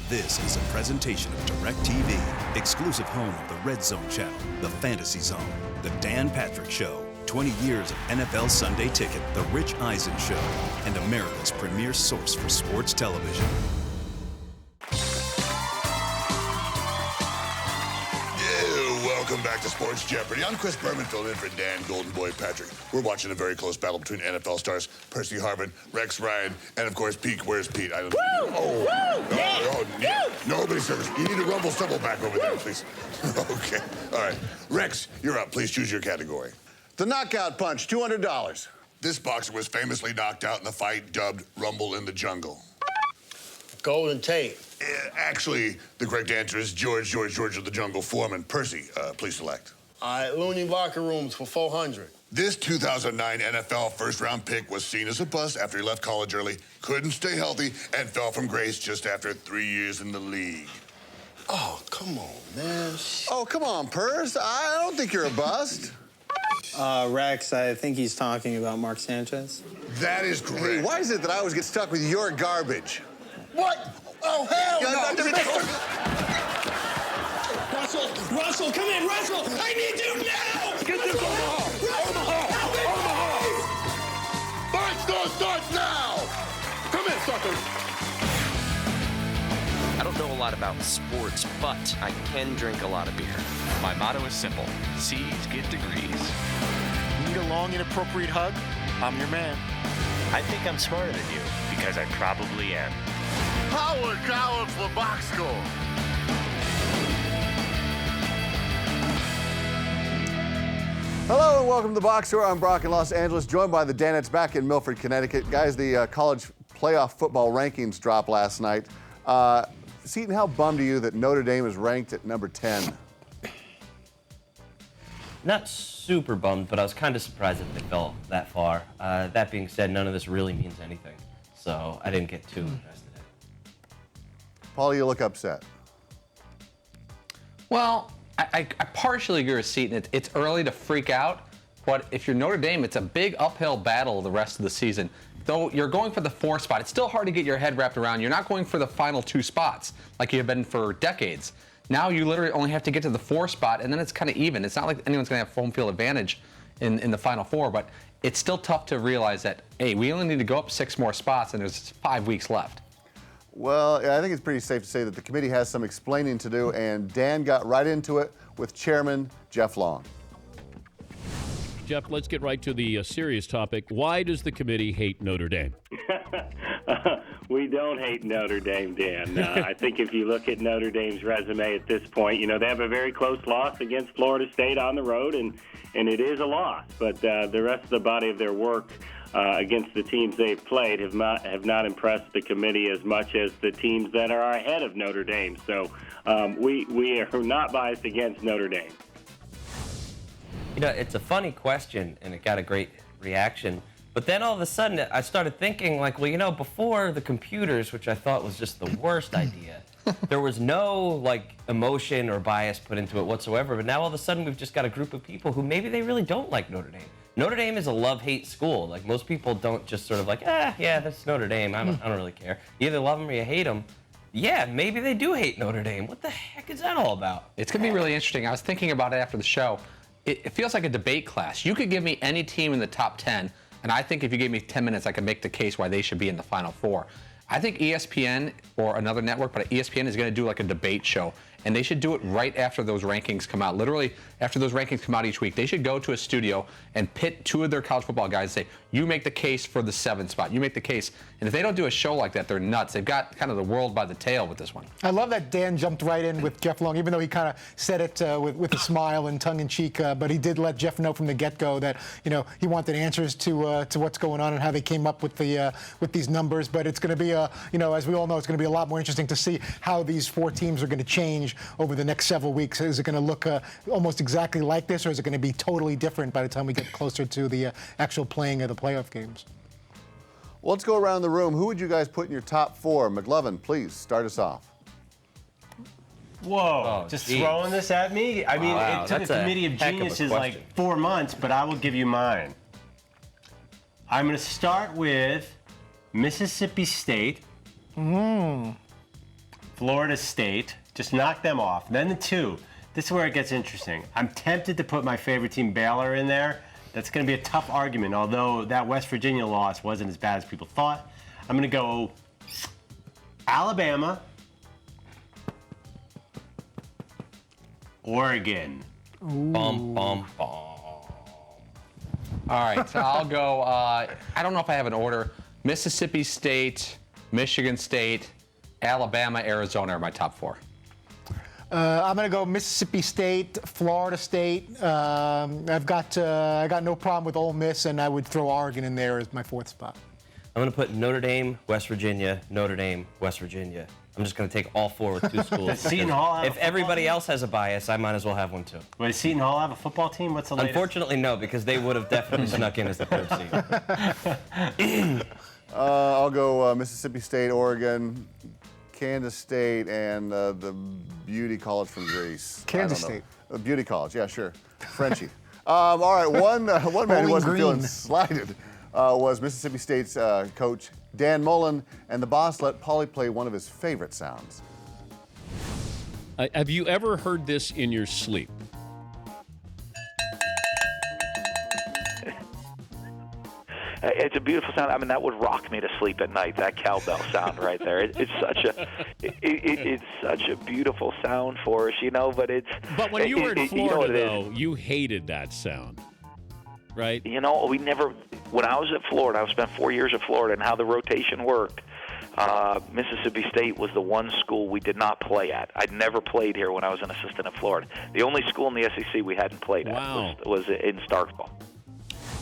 This is a presentation of DirecTV, exclusive home of the Red Zone channel, the Fantasy Zone, the Dan Patrick Show, 20 years of NFL Sunday Ticket, the Rich Eisen Show, and America's premier source for sports television. Welcome back to Sports Jeopardy. I'm Chris Berman, filling in for Dan Golden Boy Patrick. We're watching a very close battle between NFL stars Percy Harvin, Rex Ryan, and of course Pete. Where's Pete? I don't Yeah. Nobody service. You need to rumble stumble back over there, please. Okay. All right. Rex, you're up. Please choose your category. The knockout punch, $200. This boxer was famously knocked out in the fight dubbed Rumble in the Jungle. Golden Tate. Actually, the correct answer is George of the Jungle Foreman. Percy, please select. All right, Looney locker rooms for 400. This 2009 NFL first-round pick was seen as a bust after he left college early, couldn't stay healthy, and fell from grace just after 3 years in the league. Oh, come on, man. Oh, come on, Purse. I don't think you're a bust. Rex, I think he's talking about Mark Sanchez. That is correct. Hey, why is it that I always get stuck with your garbage? What? Oh, hell no. Russell, come in, Russell! I need you now! Get this Omaha! Fight starts now! Come in, suckers! I don't know a lot about sports, but I can drink a lot of beer. My motto is simple. C's get degrees. Need a long, inappropriate hug? I'm your man. I think I'm smarter than you, because I probably am. Howard Collins for box score. Hello and welcome to the Box Score. I'm Brock in Los Angeles, joined by the Danettes back in Milford, Connecticut. Guys, the college playoff football rankings dropped last night. Seton, how bummed are you that Notre Dame is ranked at number 10? Not super bummed, but I was kind of surprised that they fell that far. That being said, none of this really means anything, so I didn't get too invested in it. Paul, you look upset. Well, I partially agree with Seton. It's early to freak out, but if you're Notre Dame, it's a big uphill battle the rest of the season. Though you're going for the 4th spot, it's still hard to get your head wrapped around. You're not going for the final 2 spots like you have been for decades. Now you literally only have to get to the 4th spot, and then it's kind of even. It's not like anyone's going to have home field advantage in the final 4, but it's still tough to realize that, hey, we only need to go up 6 more spots, and there's 5 weeks left. Well, I think it's pretty safe to say that the committee has some explaining to do, and Dan got right into it with Chairman Jeff Long. Jeff, let's get right to the serious topic. Why does the committee hate Notre Dame? We don't hate Notre Dame, Dan. I think if you look at Notre Dame's resume at this point, they have a very close loss against Florida State on the road, and it is a loss. But the rest of the body of their work against the teams they've played have not impressed the committee as much as the teams that are ahead of Notre Dame. So we are not biased against Notre Dame. It's a funny question, and it got a great reaction. But then all of a sudden, I started thinking, before the computers, which I thought was just the worst idea, there was no, emotion or bias put into it whatsoever. But now all of a sudden, we've just got a group of people who maybe they really don't like Notre Dame. Notre Dame is a love-hate school. Most people don't just sort of yeah, that's Notre Dame. I don't really care. You either love them or you hate them. Yeah, maybe they do hate Notre Dame. What the heck is that all about? It's going to be really interesting. I was thinking about it after the show. It feels like a debate class. You could give me any team in the top 10, and I think if you gave me 10 minutes, I could make the case why they should be in the Final 4. I think ESPN or another network, but ESPN is going to do a debate show, and they should do it right after those rankings come out. Literally, after those rankings come out each week, they should go to a studio and pit 2 of their college football guys and say, you make the case for the 7th spot. You make the case. And if they don't do a show like that, they're nuts. They've got kind of the world by the tail with this one. I love that Dan jumped right in with Jeff Long, even though he kind of said it with a smile and tongue-in-cheek, but he did let Jeff know from the get-go that, he wanted answers to what's going on and how they came up with these numbers. But it's going to be, as we all know, it's going to be a lot more interesting to see how these 4 teams are going to change over the next several weeks. Is it going to look almost exactly like this, or is it going to be totally different by the time we get closer to the actual playing of the playoff games? Well, let's go around the room. Who would you guys put in your top 4? McLovin, please start us off. Whoa, just throwing this at me? I mean, it took a committee of geniuses 4 months, but I will give you mine. I'm going to start with Mississippi State. Florida State. Just knock them off. Then the 2. This is where it gets interesting. I'm tempted to put my favorite team, Baylor, in there. That's going to be a tough argument, although that West Virginia loss wasn't as bad as people thought. I'm going to go Alabama, Oregon. Bum, bum, bum. All right, so I'll go. I don't know if I have an order. Mississippi State, Michigan State, Alabama, Arizona are my top 4. I'm going to go Mississippi State, Florida State. I got no problem with Ole Miss, and I would throw Oregon in there as my 4th spot. I'm going to put Notre Dame, West Virginia, Notre Dame, West Virginia. I'm just going to take all 4 with 2 schools. Does Seton Hall have if everybody else has a bias, I might as well have one too. Wait, does Seton Hall have a football team? What's the latest? Unfortunately, no, because they would have definitely snuck in as the 3rd seed. I'll go Mississippi State, Oregon, Kansas State, and the beauty college from Greece. Kansas State. Beauty college, yeah, sure. Frenchie. All right, one man who wasn't feeling slighted was Mississippi State's coach, Dan Mullen, and the boss let Paulie play one of his favorite sounds. Have you ever heard this in your sleep? It's a beautiful sound. I mean, that would rock me to sleep at night. That cowbell sound right there. It's such a beautiful sound for us, you know. But it's. But when you were in Florida, though, you hated that sound, right? You know, we never. When I was at Florida, I spent 4 years at Florida, and how the rotation worked. Mississippi State was the one school we did not play at. I'd never played here when I was an assistant at Florida. The only school in the SEC we hadn't played at was in Starkville.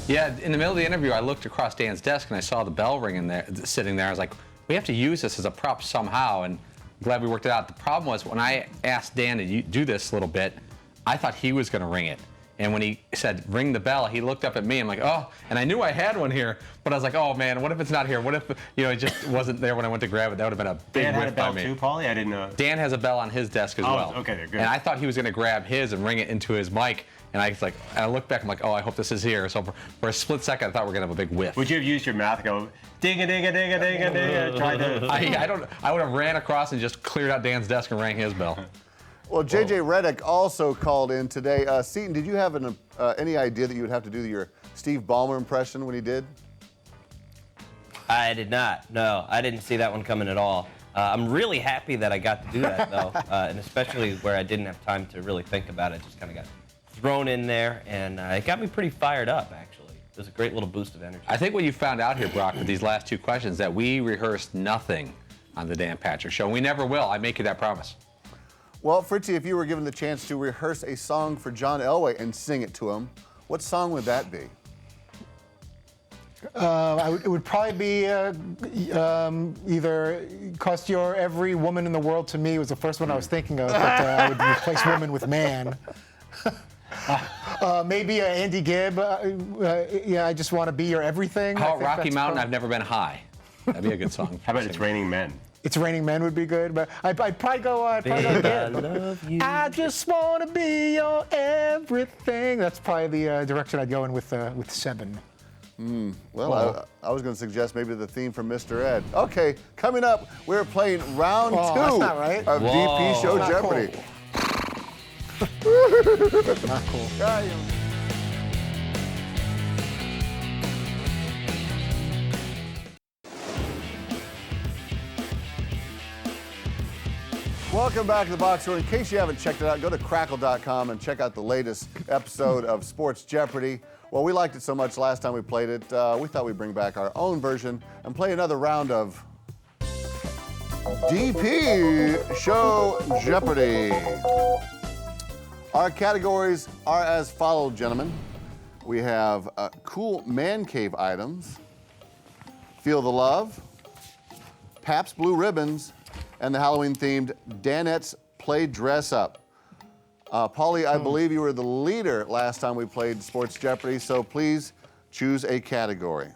Yeah, in the middle of the interview, I looked across Dan's desk and I saw the bell ringing there, sitting there. I was like, we have to use this as a prop somehow, and I'm glad we worked it out. The problem was when I asked Dan to do this a little bit, I thought he was going to ring it. And when he said, ring the bell, he looked up at me. I'm like, oh, and I knew I had one here, but I was like, oh man, what if it's not here? What if, it just wasn't there when I went to grab it? That would have been a big Dan had a whiff by bell me. too, Paulie? I didn't know. Dan has a bell on his desk as well. Okay, good. And I thought he was going to grab his and ring it into his mic. And I was like, and I looked back, I'm like, oh, I hope this is here. So for a split second, I thought we were going to have a big whiff. Would you have used your mouth and go, ding-a-ding-a-ding-a-ding-a-ding, tried to... I would have ran across and just cleared out Dan's desk and rang his bell. Well, J.J. Redick also called in today. Seton, did you have any idea that you would have to do your Steve Ballmer impression when he did? I did not. No, I didn't see that one coming at all. I'm really happy that I got to do that, though, and especially where I didn't have time to really think about it. Just kind of got thrown in there, and it got me pretty fired up, actually. It was a great little boost of energy. I think what you found out here, Brock, with these last 2 questions, that we rehearsed nothing on the Dan Patrick Show. We never will. I make you that promise. Well, Fritzy, if you were given the chance to rehearse a song for John Elway and sing it to him, what song would that be? It would probably be either "'Cause You're Every Woman in the World to Me" was the first one I was thinking of, but I would replace woman with man. Maybe Andy Gibb. I just want to be your everything. How about Rocky Mountain? I've never been high. That'd be a good song. How about It's Raining Men? It's Raining Men would be good, but I'd probably go Gibb. I love you. just want to be your everything. That's probably the direction I'd go in with 7. Well, I was going to suggest maybe the theme from Mr. Ed. Okay, coming up, we're playing round 2 that's not right. of DP Show Not Jeopardy. Cool. Not cool. Welcome back to the Box Score. In case you haven't checked it out, go to crackle.com and check out the latest episode of Sports Jeopardy. Well, we liked it so much last time we played it, we thought we'd bring back our own version and play another round of DP Show Jeopardy. Our categories are as follows, gentlemen. We have cool man cave items, Feel the Love, Pabst Blue Ribbons, and the Halloween-themed Danettes Play Dress Up. Paulie, I believe you were the leader last time we played Sports Jeopardy, so please choose a category.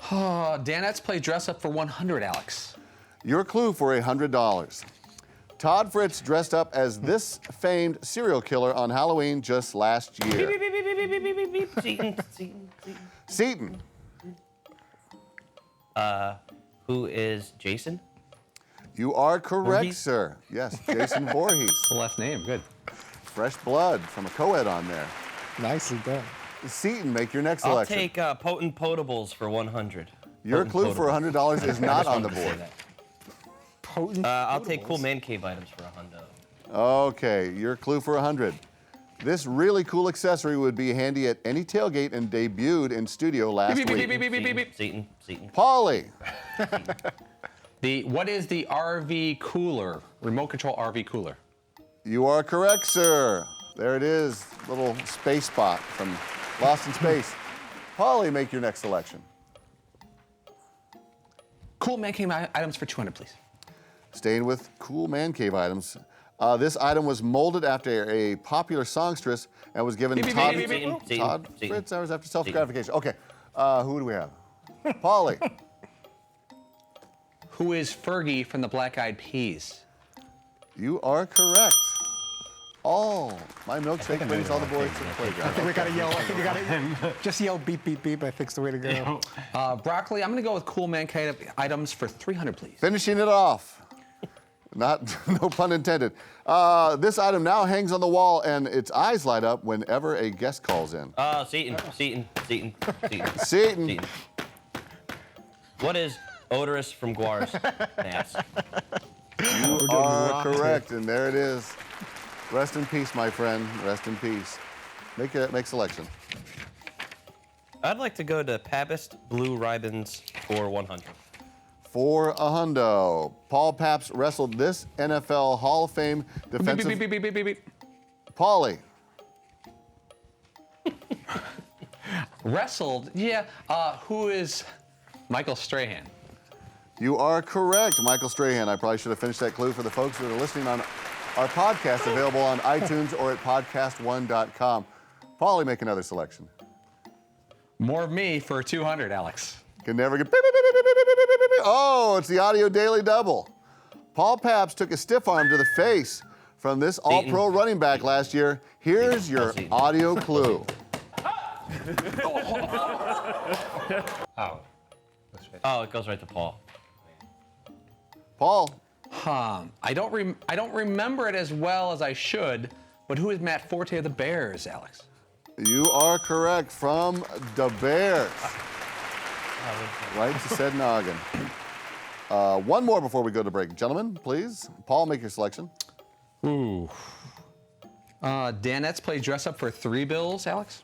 Danettes Play Dress Up for 100, Alex. Your clue for $100. Todd Fritz dressed up as this famed serial killer on Halloween just last year. Seton. Who is Jason? You are correct, Voorhees? sir. Yes, Jason Voorhees. The last name, good. Fresh blood from a co-ed on there. Nicely done. Seton, make your next I'll selection. take Potent Potables for 100. Your Potent clue for Potables. $100 is I not just on the wanted to say board. that. Potent. I'll take Cool Man Cave items for 100. Okay, your clue for 100. This really cool accessory would be handy at any tailgate and debuted in studio last week. Seton. Paulie. What is the RV cooler? Remote control RV cooler. You are correct, sir. There it is, little space spot from Lost in Space. Paulie, make your next selection. Cool Man Cave items for 200, please. Staying with cool man cave items. This item was molded after a popular songstress and was given Todd Fritz hours after self-gratification. Okay, who do we have? Paulie. Who is Fergie from the Black Eyed Peas? You are correct. Oh, my milkshake brings all the boys to the playground. I think we gotta yell. I think we gotta just yell beep beep beep. I think's the way to go. Broccoli, I'm gonna go with Cool Man Cave items for 300, please. Finishing it off. Not, no pun intended. This item now hangs on the wall and its eyes light up whenever a guest calls in. Seton. Seton. What is Odorous from Guar's mask? You are correct, and there it is. Rest in peace, my friend. Rest in peace. Make selection. I'd like to go to Pabst Blue Ribbons for 100. For a hundo. Paul Pabst wrestled this NFL Hall of Fame defensive... Paulie. Wrestled? Yeah. Who is Michael Strahan? You are correct, Michael Strahan. I probably should have finished that clue for the folks that are listening on our podcast, available on iTunes or at podcast1.com. Paulie, make another selection. More of me for 200, Alex. Can never get... beep, beep, beep, beep, beep, beep, beep, beep, beep. Oh, it's the Audio Daily Double. Paul Pabst took a stiff arm to the face from this all-pro running back last year. Here's your audio clue. Oh, it goes right to Paul. Paul. I don't remember it as well as I should, but who is Matt Forte of the Bears, Alex? You are correct, from the Bears. Right to said noggin. One more before we go to break. Gentlemen, please. Paul, make your selection. Ooh. Danettes play dress up for $3, Alex?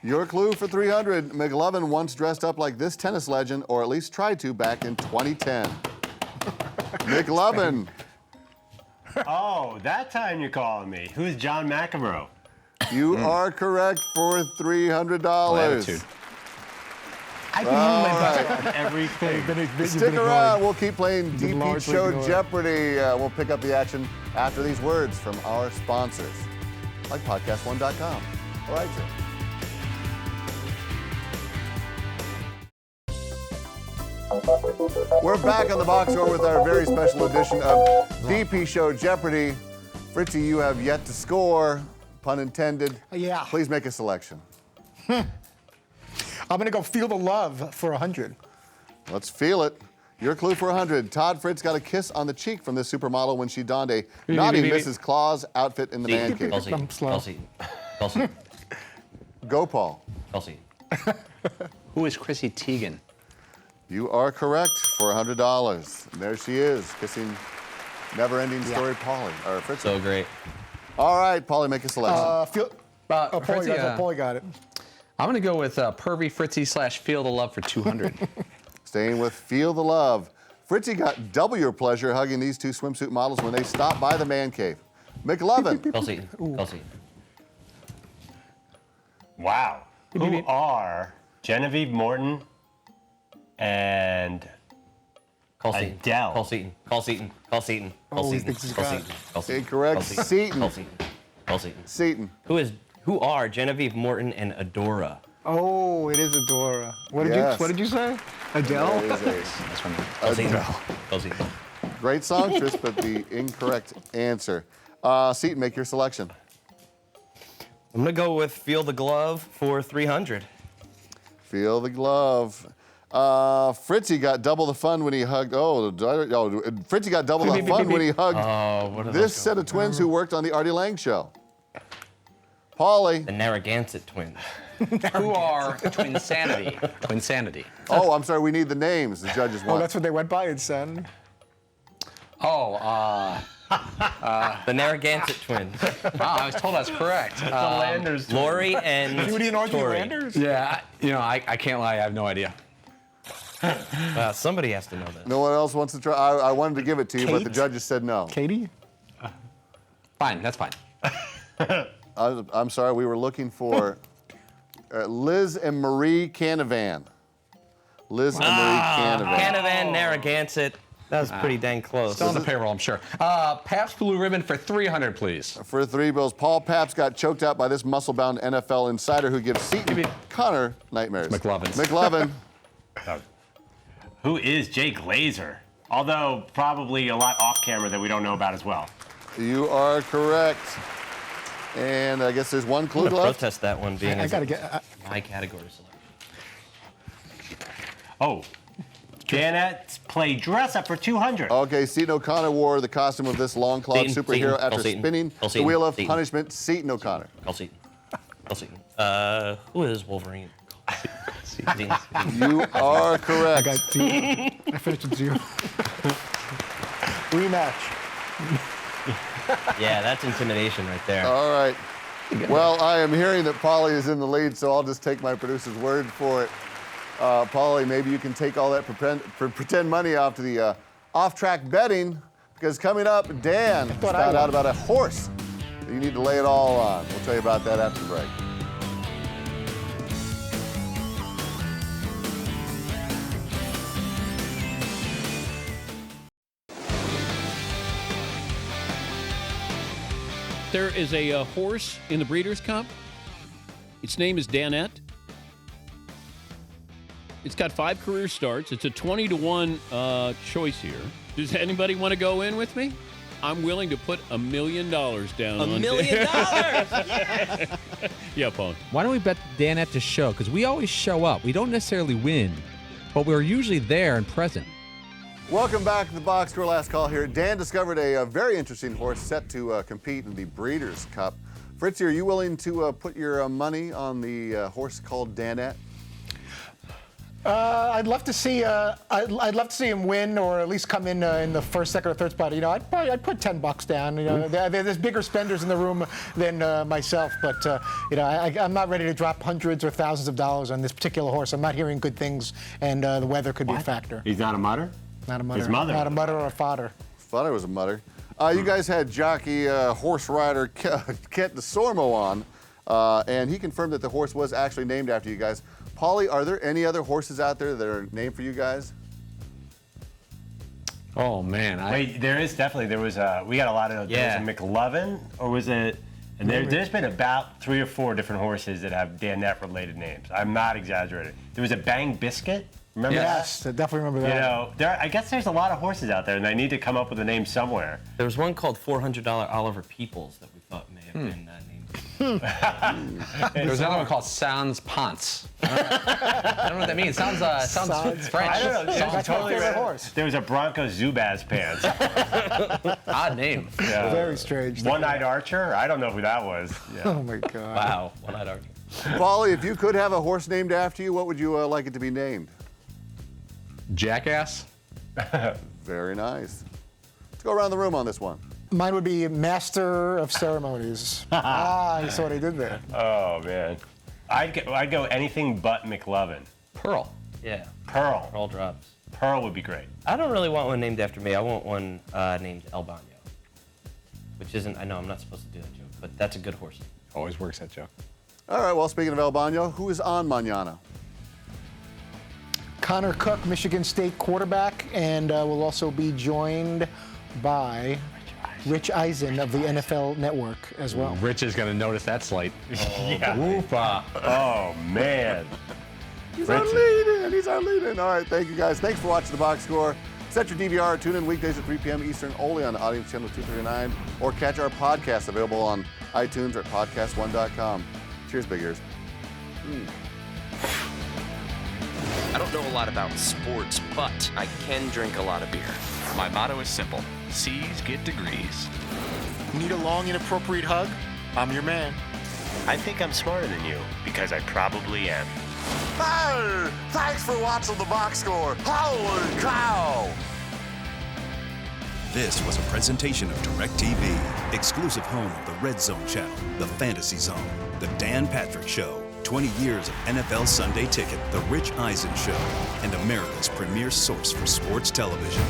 Your clue for 300. McLovin once dressed up like this tennis legend, or at least tried to back in 2010. McLovin. Oh, that time you're calling me. Who's John McEnroe? You are correct for $300. Attitude. I've been using my best on everything. Stick around. We'll keep playing DP Show Jeopardy. We'll pick up the action after these words from our sponsors, like podcast1.com or iTunes. We're back on the box score with our very special edition of DP Show Jeopardy. Fritzy, you have yet to score, pun intended. Yeah. Please make a selection. I'm gonna go Feel the Love for 100. Let's feel it. Your clue for 100. Todd Fritz got a kiss on the cheek from this supermodel when she donned a naughty Mrs. Claus outfit in the man cave. I'm slow. Kelsey. Go, Paul. Kelsey. Who is Chrissy Teigen? You are correct for $100. And there she is, kissing never-ending story Paulie, or Fritz. So great. All right, Paulie, make a selection. Paulie got it. I'm going to go with Pervy Fritzy / Feel the Love for 200. Staying with Feel the Love. Fritzy got double your pleasure hugging these two swimsuit models when they stopped by the man cave. McLovin. Kelsey. Wow. Who are Genevieve Morton and Adele? Call Seton. Incorrect. Seton. Seton. Who are Genevieve Morton and Adora? Oh, it is Adora. What did you say? Adele? That's from Adele. Great songstress, but the incorrect answer. Seton, make your selection. I'm gonna go with Feel the Glove for 300. Feel the Glove. Fritzy got double the fun when he hugged. Fritzy got double the fun when he hugged this set of twins who worked on the Artie Lang show. Paulie. The Narragansett twins. Who are Twinsanity? Twinsanity. Oh, I'm sorry. We need the names. The judges want. Oh, that's what they went by, Insanity. The Narragansett twins. I was told that's correct. The Landers. Lori and Judy and Archie Tori. Landers? Yeah, I can't lie. I have no idea. Somebody has to know this. No one else wants to try. I wanted to give it to you, but the Kate? judges said no. Katie? Fine, that's fine. I'm sorry. We were looking for Liz and Marie Canavan. Liz and Marie Canavan. Canavan, Narragansett. That was pretty dang close. Still on the payroll, I'm sure. Pabst Blue Ribbon for 300, please. For $3. Paul Pabst got choked out by this muscle-bound NFL insider who gives Seton Connor nightmares. McLovin. Who is Jay Glazer? Although probably a lot off camera that we don't know about as well. You are correct. And I guess there's one clue I'm gonna left. protest that one being I gotta get. my category selection. Oh, Danette play dress up for 200. Okay, Seton O'Connor wore the costume of this long-clawed superhero after spinning the wheel of punishment. Seton O'Connor. Call Seton. Who is Wolverine? Seton. You are correct. I got 2. I finished at 0. Rematch. Yeah, that's intimidation right there. All right. Well, I am hearing that Paulie is in the lead, so I'll just take my producer's word for it. Paulie, maybe you can take all that pretend money off to the off-track betting, because coming up, Dan found out about a horse that you need to lay it all on. We'll tell you about that after the break. There is a horse in the Breeders' Cup. Its name is Danette. It's got 5 career starts. It's a 20-to-1 choice here. Does anybody want to go in with me? I'm willing to put $1 million down. $1 million? Yeah, Paul. Why don't we bet Danette to show? Because we always show up. We don't necessarily win, but we're usually there and present. Welcome back to the Box Score. Last call here. Dan discovered a very interesting horse set to compete in the Breeders' Cup. Fritzy, are you willing to put your money on the horse called Danette? I'd love to see. I'd love to see him win, or at least come in the first, second, or third spot. You know, I'd put $10 down. You know, there's bigger spenders in the room than myself, but you know, I'm not ready to drop hundreds or thousands of dollars on this particular horse. I'm not hearing good things, and the weather could be a factor. He's not a mutter? Not a mutter. His mother. Not a mutter or a fodder. Fodder was a mutter. You guys had jockey, horse rider Kent DeSormo on, and he confirmed that the horse was actually named after you guys. Paulie, are there any other horses out there that are named for you guys? Oh man, Wait, there is definitely. There was we got a lot of. Yeah. There was a McLovin, or was it? And there's been about 3 or 4 different horses that have Danette-related names. I'm not exaggerating. There was a Bang Biscuit. Remember Yes, I definitely remember that. You know, I guess there's a lot of horses out there, and they need to come up with a name somewhere. There was one called $400 Oliver Peoples that we thought may have been named. There was another one called Sans Ponce. I don't know what that means. Sounds French. I don't know. That's my favorite horse. There was a Bronco Zubaz pants. Odd name. Yeah. Very strange. One-eyed Archer? I don't know who that was. Yeah. Oh my God. Wow, one-eyed Archer. Paulie, if you could have a horse named after you, what would you like it to be named? Jackass. Very nice. Let's go around the room on this one. Mine would be Master of Ceremonies. You saw what I did there. Oh man, I'd go anything but McLovin. Pearl. Yeah. Pearl. Pearl drops. Pearl would be great. I don't really want one named after me. I want one named El Baño. Which isn't, I know I'm not supposed to do that joke, but that's a good horse. Always works that joke. All right, well, speaking of El Baño, who is on mañana? Connor Cook, Michigan State quarterback, and we'll also be joined by Rich Eisen of the NFL Network as well. Rich is going to notice that slight. Yeah. Woofa. Oh man. He's our lead-in. He's our lead-in. All right, thank you guys. Thanks for watching the Box Score. Set your DVR. Tune in weekdays at 3 p.m. Eastern only on Audience Channel 239, or catch our podcast available on iTunes or at podcast1.com. Cheers, Big Ears. I don't know a lot about sports, but I can drink a lot of beer. My motto is simple. C's get degrees. Need a long, inappropriate hug? I'm your man. I think I'm smarter than you because I probably am. Hey, thanks for watching the box score. Holy cow! This was a presentation of DirecTV, exclusive home of the Red Zone channel, the Fantasy Zone, the Dan Patrick Show, 20 years of NFL Sunday Ticket, the Rich Eisen Show, and America's premier source for sports television.